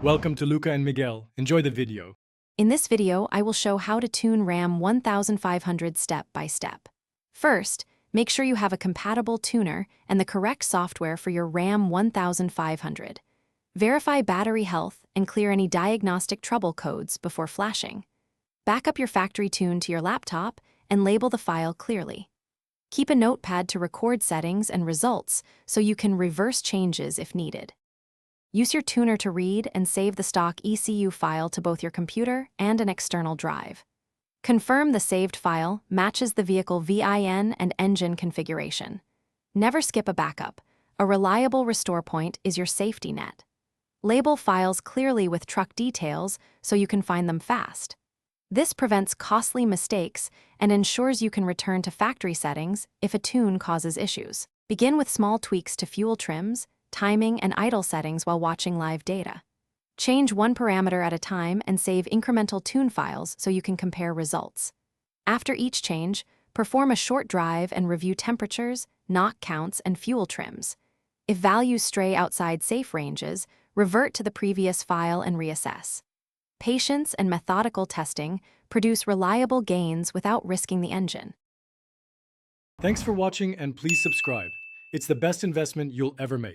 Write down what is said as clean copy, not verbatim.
Welcome to Luca and Miguel. Enjoy the video. In this video, I will show how to tune RAM 1500 step by step. First, make sure you have a compatible tuner and the correct software for your RAM 1500. Verify battery health and clear any diagnostic trouble codes before flashing. Back up your factory tune to your laptop and label the file clearly. Keep a notepad to record settings and results so you can reverse changes if needed. Use your tuner to read and save the stock ECU file to both your computer and an external drive. Confirm the saved file matches the vehicle VIN and engine configuration. Never skip a backup. A reliable restore point is your safety net. Label files clearly with truck details so you can find them fast. This prevents costly mistakes and ensures you can return to factory settings if a tune causes issues. Begin with small tweaks to fuel trims, timing, and idle settings while watching live data. Change one parameter at a time and save incremental tune files so you can compare results. After each change, perform a short drive and review temperatures, knock counts, and fuel trims. If values stray outside safe ranges, revert to the previous file and reassess. Patience and methodical testing produce reliable gains without risking the engine. Thanks for watching and please subscribe. It's the best investment you'll ever make.